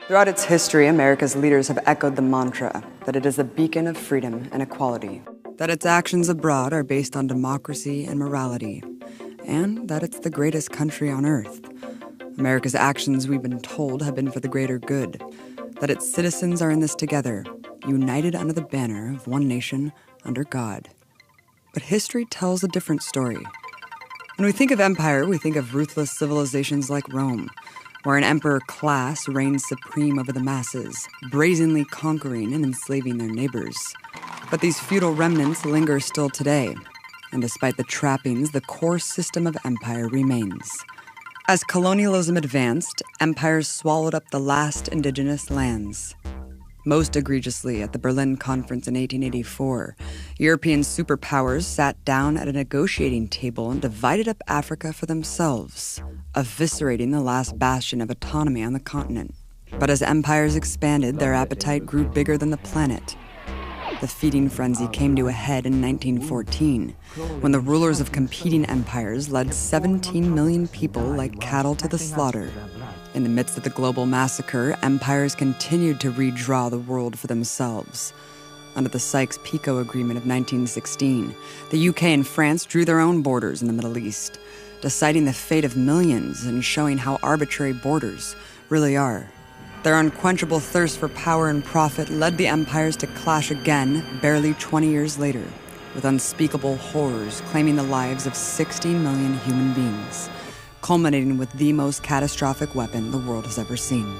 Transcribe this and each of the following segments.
Throughout its history, America's leaders have echoed the mantra that it is a beacon of freedom and equality, that its actions abroad are based on democracy and morality, and that it's the greatest country on earth. America's actions, we've been told, have been for the greater good, that its citizens are in this together, united under the banner of one nation under God. But history tells a different story. When we think of empire, we think of ruthless civilizations like Rome, where an emperor class reigned supreme over the masses, brazenly conquering and enslaving their neighbors. But these feudal remnants linger still today, and despite the trappings, the core system of empire remains. As colonialism advanced, empires swallowed up the last indigenous lands. Most egregiously, at the Berlin Conference in 1884, European superpowers sat down at a negotiating table and divided up Africa for themselves, eviscerating the last bastion of autonomy on the continent. But as empires expanded, their appetite grew bigger than the planet. The feeding frenzy came to a head in 1914, when the rulers of competing empires led 17 million people like cattle to the slaughter. In the midst of the global massacre, empires continued to redraw the world for themselves. Under the Sykes-Picot Agreement of 1916, the UK and France drew their own borders in the Middle East, deciding the fate of millions and showing how arbitrary borders really are. Their unquenchable thirst for power and profit led the empires to clash again barely 20 years later, with unspeakable horrors claiming the lives of 16 million human beings, culminating with the most catastrophic weapon the world has ever seen.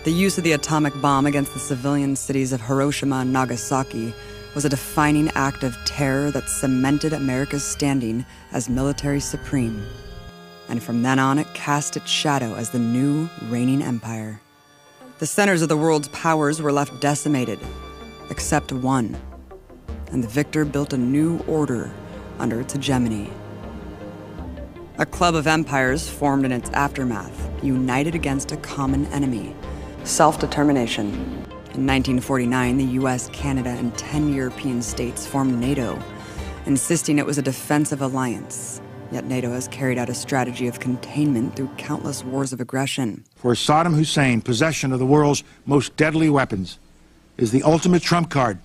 The use of the atomic bomb against the civilian cities of Hiroshima and Nagasaki was a defining act of terror that cemented America's standing as military supreme. And from then on, it cast its shadow as the new reigning empire. The centers of the world's powers were left decimated, except one, and the victor built a new order under its hegemony. A club of empires formed in its aftermath, united against a common enemy: self-determination. In 1949, the US, Canada, and 10 European states formed NATO, insisting it was a defensive alliance. Yet NATO has carried out a strategy of containment through countless wars of aggression. For Saddam Hussein, possession of the world's most deadly weapons is the ultimate trump card,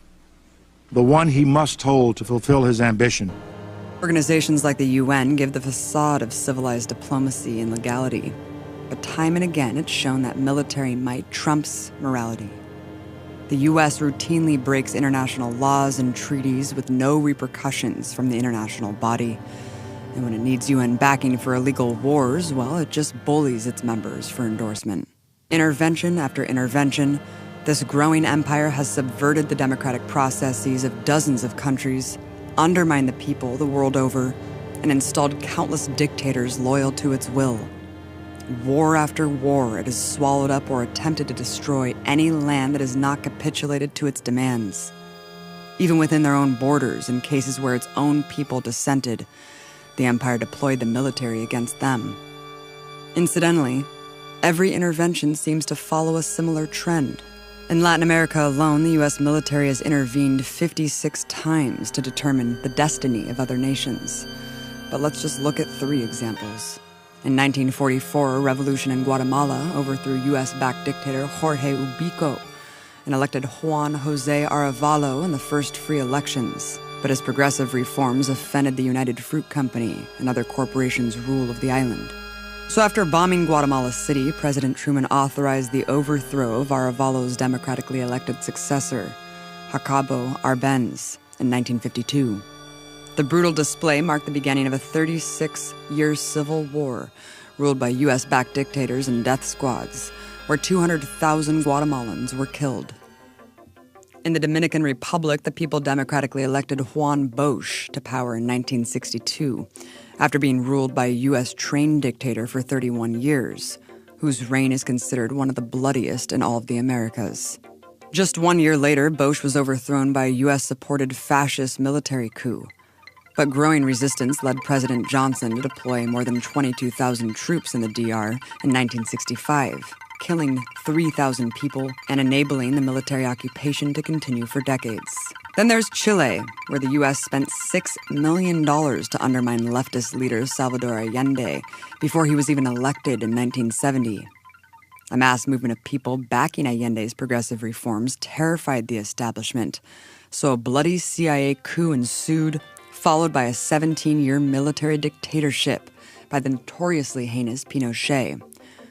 the one he must hold to fulfill his ambition. Organizations like the UN give the facade of civilized diplomacy and legality, but time and again it's shown that military might trumps morality. The US routinely breaks international laws and treaties with no repercussions from the international body. And when it needs UN backing for illegal wars, well, it just bullies its members for endorsement. Intervention after intervention, this growing empire has subverted the democratic processes of dozens of countries, undermined the people the world over, and installed countless dictators loyal to its will. War after war, it has swallowed up or attempted to destroy any land that has not capitulated to its demands. Even within their own borders, in cases where its own people dissented, the empire deployed the military against them. Incidentally, every intervention seems to follow a similar trend. In Latin America alone, the US military has intervened 56 times to determine the destiny of other nations. But let's just look at 3 examples. In 1944, a revolution in Guatemala overthrew US-backed dictator Jorge Ubico and elected Juan José Arevalo in the first free elections. But his progressive reforms offended the United Fruit Company and other corporations' rule of the island. So after bombing Guatemala City, President Truman authorized the overthrow of Arevalo's democratically elected successor, Jacobo Arbenz, in 1952. The brutal display marked the beginning of a 36-year civil war ruled by US-backed dictators and death squads, where 200,000 Guatemalans were killed. In the Dominican Republic, the people democratically elected Juan Bosch to power in 1962, after being ruled by a U.S.-trained dictator for 31 years, whose reign is considered one of the bloodiest in all of the Americas. Just 1 year later, Bosch was overthrown by a U.S.-supported fascist military coup. But growing resistance led President Johnson to deploy more than 22,000 troops in the DR in 1965, killing 3,000 people and enabling the military occupation to continue for decades. Then there's Chile, where the U.S. spent $6 million to undermine leftist leader Salvador Allende before he was even elected in 1970. A mass movement of people backing Allende's progressive reforms terrified the establishment, so a bloody CIA coup ensued, followed by a 17-year military dictatorship by the notoriously heinous Pinochet,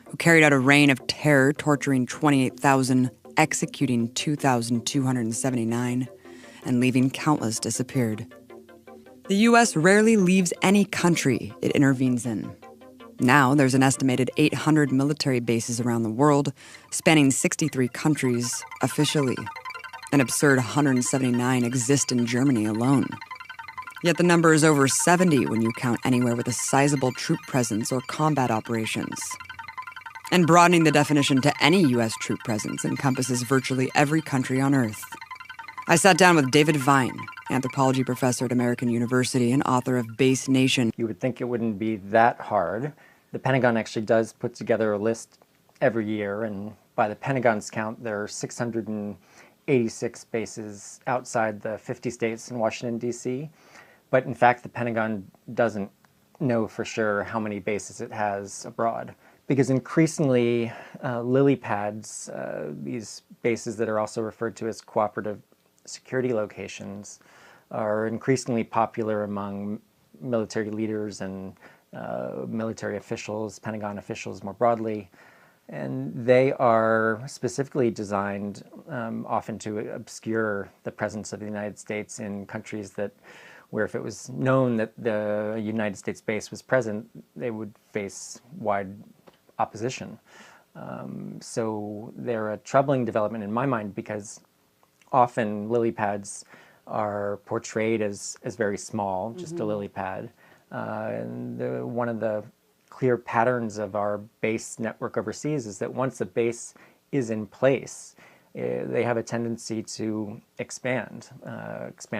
who carried out a reign of terror, torturing 28,000, executing 2,279, and leaving countless disappeared. The U.S. rarely leaves any country it intervenes in. Now, there's an estimated 800 military bases around the world, spanning 63 countries officially. An absurd 179 exist in Germany alone. Yet the number is over 70 when you count anywhere with a sizable troop presence or combat operations. And broadening the definition to any U.S. troop presence encompasses virtually every country on Earth. I sat down with David Vine, anthropology professor at American University and author of Base Nation. You would think it wouldn't be that hard. The Pentagon actually does put together a list every year, and by the Pentagon's count, there are 686 bases outside the 50 states in Washington, D.C. But in fact, the Pentagon doesn't know for sure how many bases it has abroad. Because increasingly, lily pads, these bases that are also referred to as cooperative security locations, are increasingly popular among military leaders and military officials, Pentagon officials more broadly. And they are specifically designed often to obscure the presence of the United States in countries where if it was known that the United States base was present, they would face wide opposition. So they're a troubling development in my mind because often lily pads are portrayed as very small, just a lily pad. And one of the clear patterns of our base network overseas is that once a base is in place, they have a tendency to expand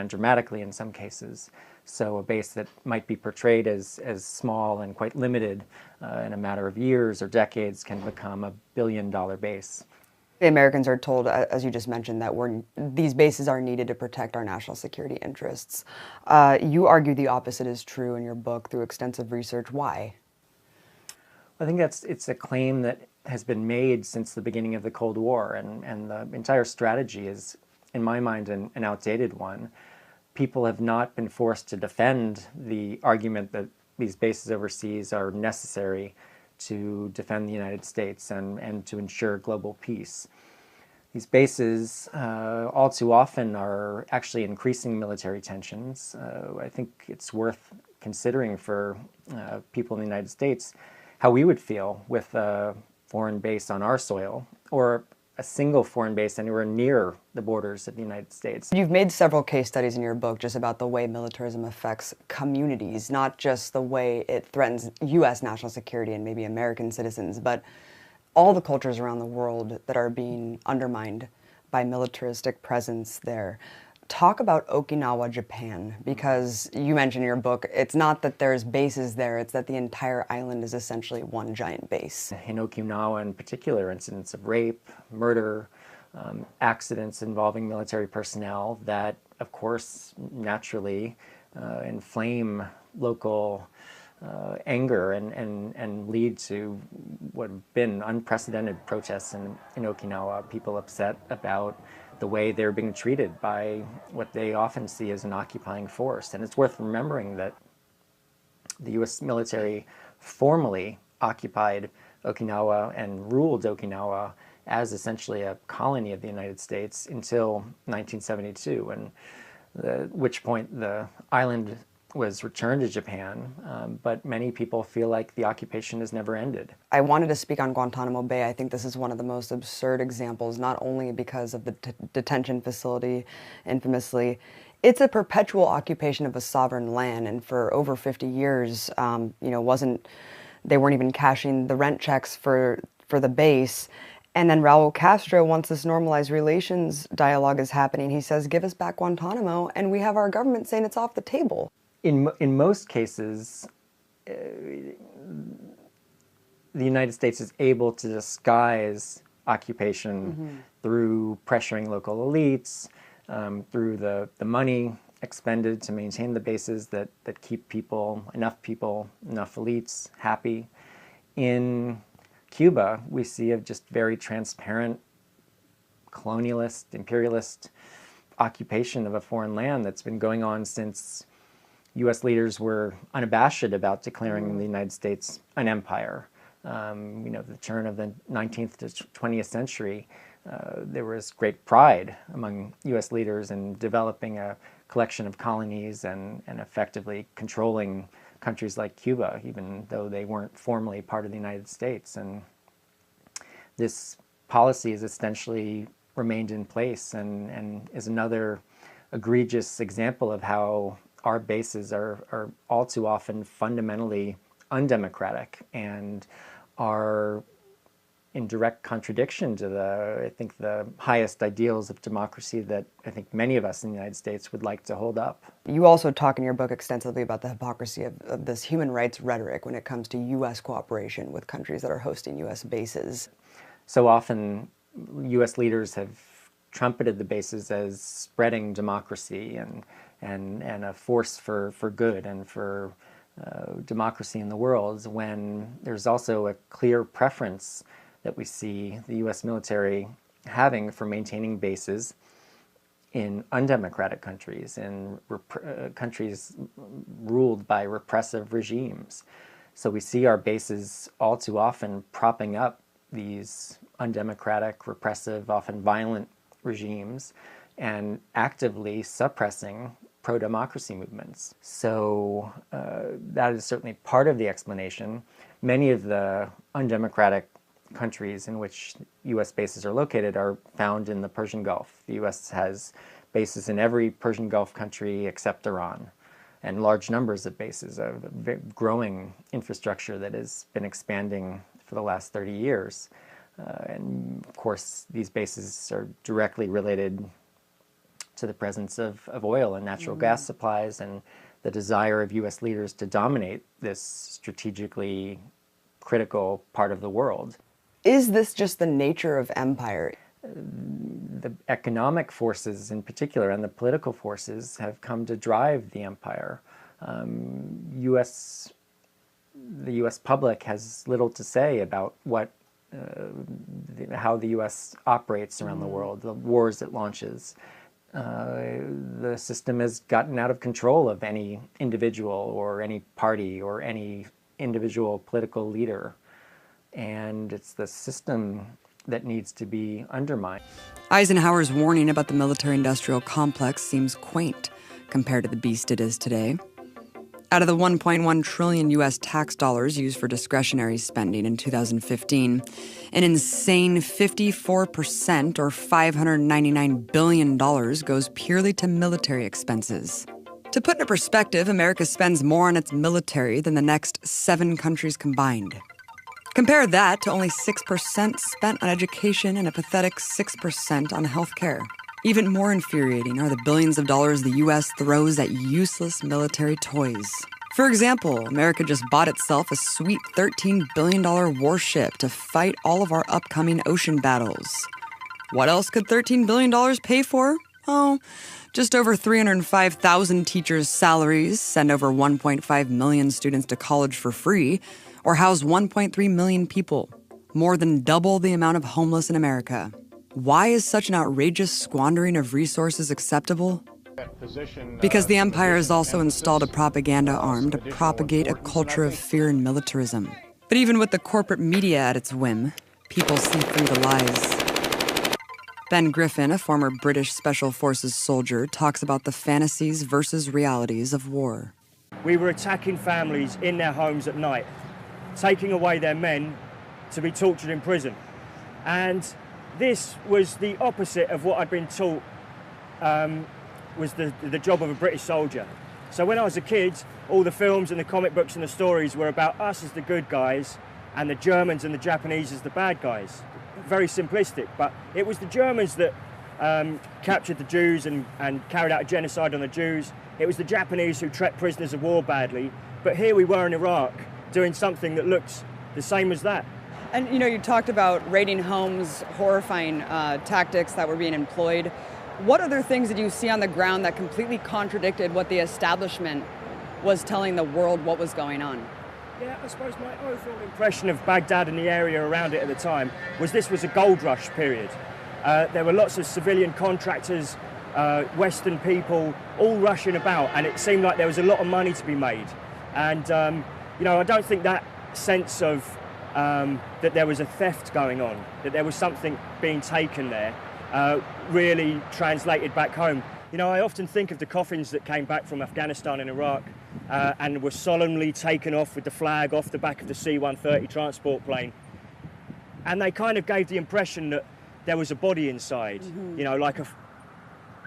dramatically in some cases. So a base that might be portrayed as small and quite limited in a matter of years or decades can become a billion-dollar base. The Americans are told, as you just mentioned, that these bases are needed to protect our national security interests. You argue the opposite is true in your book through extensive research. Why? I think it's a claim that has been made since the beginning of the Cold War, and the entire strategy is, in my mind, an outdated one. People have not been forced to defend the argument that these bases overseas are necessary to defend the United States and to ensure global peace. These bases all too often are actually increasing military tensions. I think it's worth considering for people in the United States how we would feel with a foreign base on our soil or a single foreign base anywhere near the borders of the United States. You've made several case studies in your book just about the way militarism affects communities, not just the way it threatens U.S. national security and maybe American citizens, but all the cultures around the world that are being undermined by militaristic presence there. Talk about Okinawa, Japan, because you mentioned in your book, it's not that there's bases there, it's that the entire island is essentially one giant base. In Okinawa in particular, incidents of rape, murder, accidents involving military personnel that, of course, naturally inflame local anger and lead to what have been unprecedented protests in Okinawa, people upset about the way they're being treated by what they often see as an occupying force. And it's worth remembering that the U.S. military formally occupied Okinawa and ruled Okinawa as essentially a colony of the United States until 1972, at which point the island was returned to Japan, but many people feel like the occupation has never ended. I wanted to speak on Guantanamo Bay. I think this is one of the most absurd examples, not only because of the detention facility, infamously. It's a perpetual occupation of a sovereign land, and for over 50 years, they weren't even cashing the rent checks for the base. And then Raul Castro, once this normalized relations dialogue is happening, he says, give us back Guantanamo, and we have our government saying it's off the table. In most cases, the United States is able to disguise occupation through pressuring local elites, through the money expended to maintain the bases that keep enough elites happy. In Cuba, we see a just very transparent colonialist, imperialist occupation of a foreign land that's been going on since U.S. leaders were unabashed about declaring the United States an empire. The turn of the 19th to 20th century, there was great pride among U.S. leaders in developing a collection of colonies and effectively controlling countries like Cuba, even though they weren't formally part of the United States. And this policy has essentially remained in place and is another egregious example of how our bases are all too often fundamentally undemocratic and are in direct contradiction to the highest ideals of democracy that I think many of us in the United States would like to hold up. You also talk in your book extensively about the hypocrisy of this human rights rhetoric when it comes to U.S. cooperation with countries that are hosting U.S. bases. So often, U.S. leaders have trumpeted the bases as spreading democracy and a force for good and for democracy in the world, when there's also a clear preference that we see the U.S. military having for maintaining bases in undemocratic countries, in countries ruled by repressive regimes. So we see our bases all too often propping up these undemocratic, repressive, often violent regimes and actively suppressing pro-democracy movements. So that is certainly part of the explanation. Many of the undemocratic countries in which U.S. bases are located are found in the Persian Gulf. The U.S. has bases in every Persian Gulf country except Iran, and large numbers of bases, a growing infrastructure that has been expanding for the last 30 years. And of course, these bases are directly related to the presence of oil and natural gas supplies and the desire of U.S. leaders to dominate this strategically critical part of the world. Is this just the nature of empire? The economic forces in particular and the political forces have come to drive the empire. The U.S. public has little to say about how the U.S. operates around the world, the wars it launches. The system has gotten out of control of any individual or any party or any individual political leader. And it's the system that needs to be undermined. Eisenhower's warning about the military-industrial complex seems quaint compared to the beast it is today. Out of the $1.1 trillion U.S. tax dollars used for discretionary spending in 2015, an insane 54%, or $599 billion, goes purely to military expenses. To put into perspective, America spends more on its military than the next 7 countries combined. Compare that to only 6% spent on education and a pathetic 6% on healthcare. Even more infuriating are the billions of dollars the U.S. throws at useless military toys. For example, America just bought itself a sweet $13 billion warship to fight all of our upcoming ocean battles. What else could $13 billion pay for? Oh, just over 305,000 teachers' salaries, send over 1.5 million students to college for free, or house 1.3 million people, more than double the amount of homeless in America. Why is such an outrageous squandering of resources acceptable? Because the empire has also installed a propaganda arm to propagate a culture of fear and militarism. But even with the corporate media at its whim, people see through the lies. Ben Griffin, a former British Special Forces soldier, talks about the fantasies versus realities of war. We were attacking families in their homes at night, taking away their men to be tortured in prison. And this was the opposite of what I'd been taught was the job of a British soldier. So when I was a kid, all the films and the comic books and the stories were about us as the good guys and the Germans and the Japanese as the bad guys. Very simplistic, but it was the Germans that captured the Jews and carried out a genocide on the Jews. It was the Japanese who treated prisoners of war badly. But here we were in Iraq doing something that looked the same as that. And you talked about raiding homes, horrifying tactics that were being employed. What other things did you see on the ground that completely contradicted what the establishment was telling the world what was going on? Yeah, I suppose my overall impression of Baghdad and the area around it at the time was this was a gold rush period. There were lots of civilian contractors, Western people, all rushing about, and it seemed like there was a lot of money to be made. And, I don't think that sense of that there was a theft going on, that there was something being taken there, really translated back home. I often think of the coffins that came back from Afghanistan and Iraq and were solemnly taken off with the flag off the back of the C-130 transport plane. And they kind of gave the impression that there was a body inside, like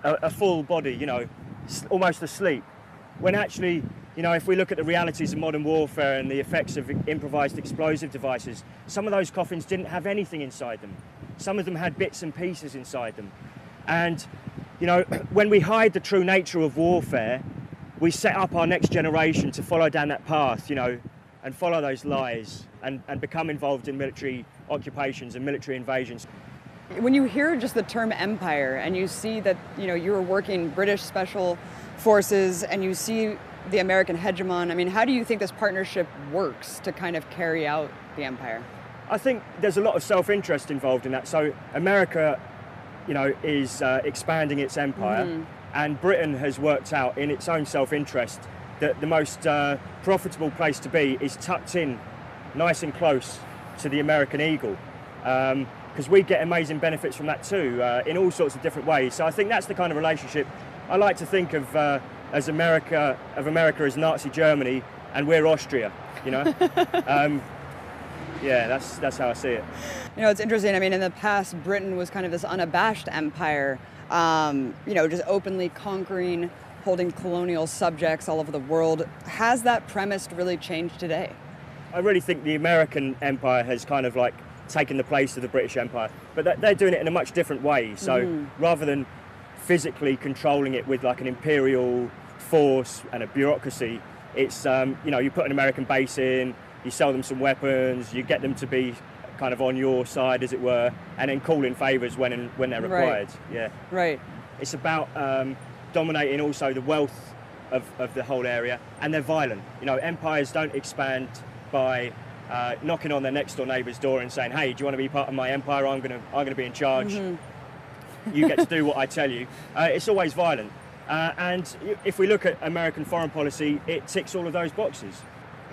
a full body, almost asleep. When actually, if we look at the realities of modern warfare and the effects of improvised explosive devices, some of those coffins didn't have anything inside them. Some of them had bits and pieces inside them. And when we hide the true nature of warfare, we set up our next generation to follow down that path, and follow those lies and become involved in military occupations and military invasions. When you hear just the term empire and you see that, you were working British special forces and you see the American hegemon, I mean, how do you think this partnership works to kind of carry out the empire? I think there's a lot of self-interest involved in that. So America is expanding its empire, and Britain has worked out in its own self-interest that the most profitable place to be is tucked in nice and close to the American eagle, because we get amazing benefits from that too, in all sorts of different ways. So I think that's the kind of relationship I like to think of America as Nazi Germany, and we're Austria, Yeah, that's how I see it. It's interesting. I mean, in the past, Britain was kind of this unabashed empire, just openly conquering, holding colonial subjects all over the world. Has that premise really changed today? I really think the American empire has kind of like taken the place of the British Empire, but they're doing it in a much different way. So rather than physically controlling it with like an imperial force and a bureaucracy, it's, you put an American base in, you sell them some weapons, you get them to be kind of on your side, as it were, and then call in favours when they're required. Right. Yeah. Right. It's about dominating also the wealth of the whole area, and they're violent. Empires don't expand by knocking on their next door neighbour's door and saying, "Hey, do you want to be part of my empire? I'm gonna be in charge. You get to do what I tell you." It's always violent, and if we look at American foreign policy, it ticks all of those boxes.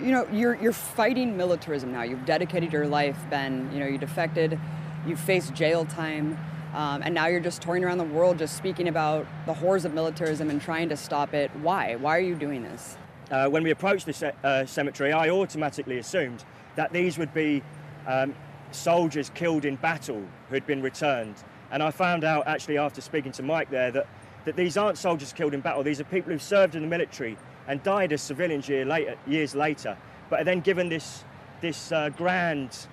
You're fighting militarism now. You've dedicated your life, Ben. You defected, you faced jail time, and now you're just touring around the world just speaking about the horrors of militarism and trying to stop it. Why? Why are you doing this? When we approached this cemetery, I automatically assumed that these would be soldiers killed in battle who had been returned. And I found out, actually, after speaking to Mike there, that these aren't soldiers killed in battle. These are people who've served in the military and died as civilians years later, but are then given this grand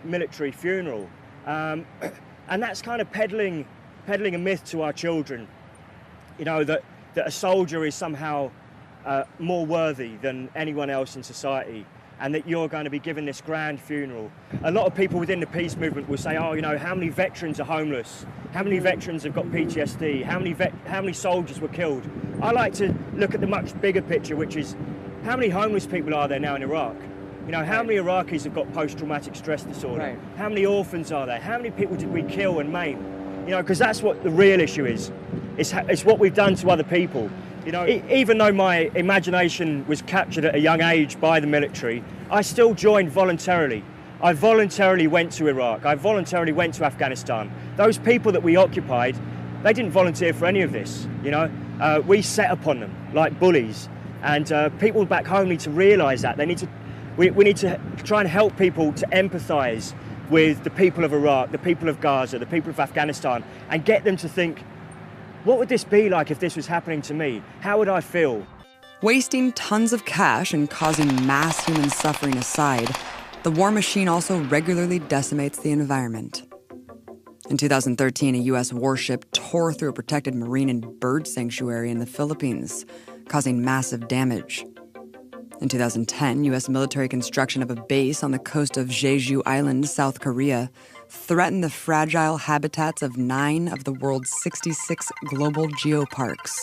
military funeral. And that's kind of peddling a myth to our children, that a soldier is somehow more worthy than anyone else in society, and that you're going to be given this grand funeral. A lot of people within the peace movement will say, how many veterans are homeless? How many veterans have got PTSD? How many soldiers were killed? I like to look at the much bigger picture, which is how many homeless people are there now in Iraq? How many Iraqis have got post-traumatic stress disorder? Right. How many orphans are there? How many people did we kill and maim? Because that's what the real issue is. It's what we've done to other people. Even though my imagination was captured at a young age by the military, I still joined voluntarily. I voluntarily went to Iraq. I voluntarily went to Afghanistan. Those people that we occupied, they didn't volunteer for any of this. We set upon them like bullies, and people back home need to realise that. We need to try and help people to empathise with the people of Iraq, the people of Gaza, the people of Afghanistan, and get them to think, what would this be like if this was happening to me? How would I feel? Wasting tons of cash and causing mass human suffering aside, the war machine also regularly decimates the environment. In 2013, a U.S. warship tore through a protected marine and bird sanctuary in the Philippines, causing massive damage. In 2010, U.S. military construction of a base on the coast of Jeju Island, South Korea, threatened the fragile habitats of 9 of the world's 66 global geoparks.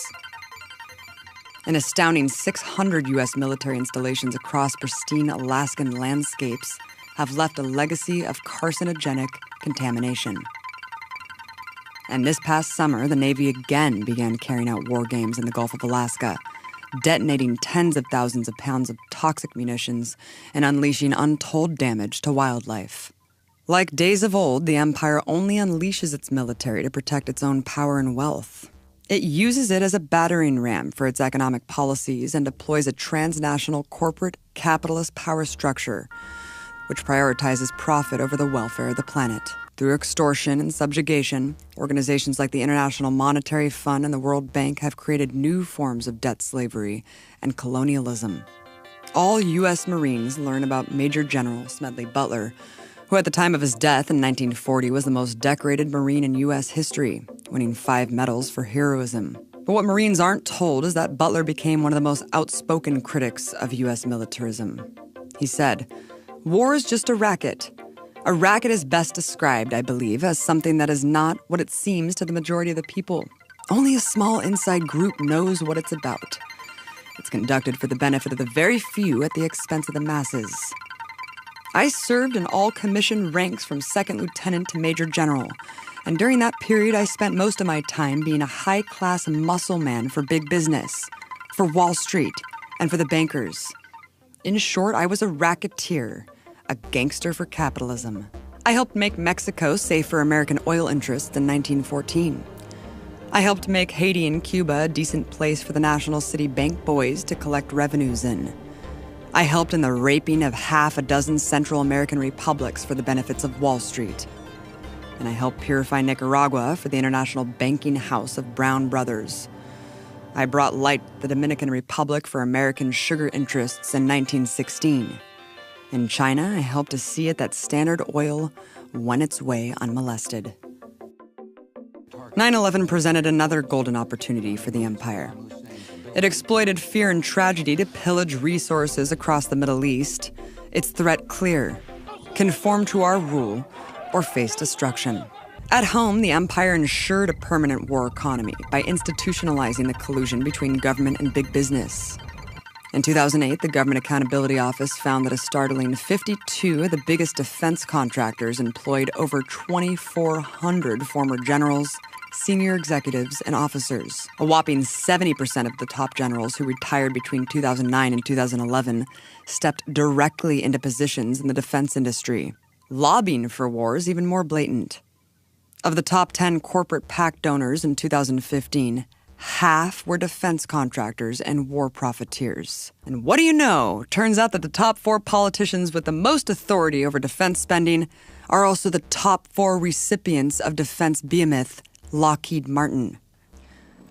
An astounding 600 U.S. military installations across pristine Alaskan landscapes have left a legacy of carcinogenic contamination. And this past summer, the Navy again began carrying out war games in the Gulf of Alaska, detonating tens of thousands of pounds of toxic munitions and unleashing untold damage to wildlife. Like days of old, the empire only unleashes its military to protect its own power and wealth. It uses it as a battering ram for its economic policies and deploys a transnational corporate capitalist power structure which prioritizes profit over the welfare of the planet. Through extortion and subjugation, organizations like the International Monetary Fund and the World Bank have created new forms of debt slavery and colonialism. All U.S. Marines learn about Major General Smedley Butler, who at the time of his death in 1940 was the most decorated Marine in U.S. history, winning 5 medals for heroism. But what Marines aren't told is that Butler became one of the most outspoken critics of U.S. militarism. He said, "War is just a racket. A racket is best described, I believe, as something that is not what it seems to the majority of the people. Only a small inside group knows what it's about. It's conducted for the benefit of the very few at the expense of the masses." I served in all commissioned ranks from second lieutenant to major general, and during that period I spent most of my time being a high-class muscle man for big business, for Wall Street, and for the bankers. In short, I was a racketeer, a gangster for capitalism. I helped make Mexico safe for American oil interests in 1914. I helped make Haiti and Cuba a decent place for the National City Bank boys to collect revenues in. I helped in the raping of half a dozen Central American republics for the benefits of Wall Street. And I helped purify Nicaragua for the International Banking House of Brown Brothers. I brought light to the Dominican Republic for American sugar interests in 1916. In China, I helped to see it that Standard Oil won its way unmolested. 9/11 presented another golden opportunity for the empire. It exploited fear and tragedy to pillage resources across the Middle East. Its threat clear: conform to our rule or face destruction. At home, the empire ensured a permanent war economy by institutionalizing the collusion between government and big business. In 2008, the Government Accountability Office found that a startling 52 of the biggest defense contractors employed over 2,400 former generals, senior executives, and officers. A whopping 70% of the top generals who retired between 2009 and 2011 stepped directly into positions in the defense industry. Lobbying for war is even more blatant. Of the top 10 corporate PAC donors in 2015, half were defense contractors and war profiteers. And what do you know? Turns out that the top 4 politicians with the most authority over defense spending are also the top 4 recipients of defense behemoth Lockheed Martin.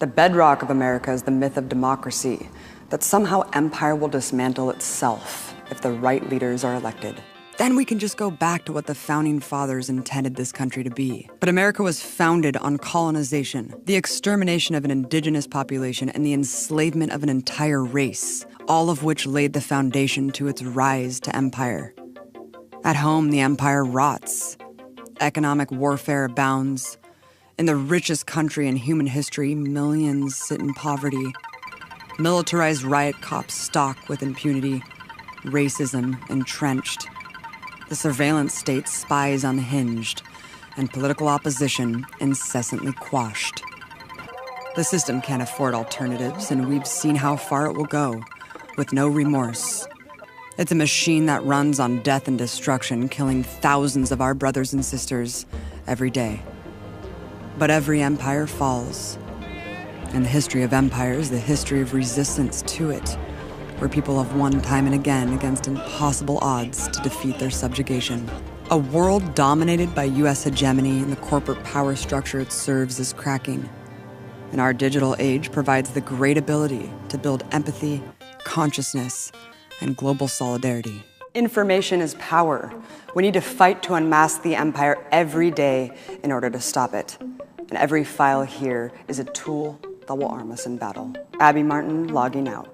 The bedrock of America is the myth of democracy, that somehow empire will dismantle itself if the right leaders are elected. Then we can just go back to what the founding fathers intended this country to be. But America was founded on colonization, the extermination of an indigenous population, and the enslavement of an entire race, all of which laid the foundation to its rise to empire. At home, the empire rots. Economic warfare abounds. In the richest country in human history, millions sit in poverty. Militarized riot cops stalk with impunity. Racism entrenched. The surveillance state spies unhinged, and political opposition incessantly quashed. The system can't afford alternatives, and we've seen how far it will go, with no remorse. It's a machine that runs on death and destruction, killing thousands of our brothers and sisters every day. But every empire falls. And the history of empire is the history of resistance to it, where people have won time and again against impossible odds to defeat their subjugation. A world dominated by U.S. hegemony and the corporate power structure it serves is cracking. And our digital age provides the great ability to build empathy, consciousness, and global solidarity. Information is power. We need to fight to unmask the empire every day in order to stop it. And every file here is a tool that will arm us in battle. Abby Martin, logging out.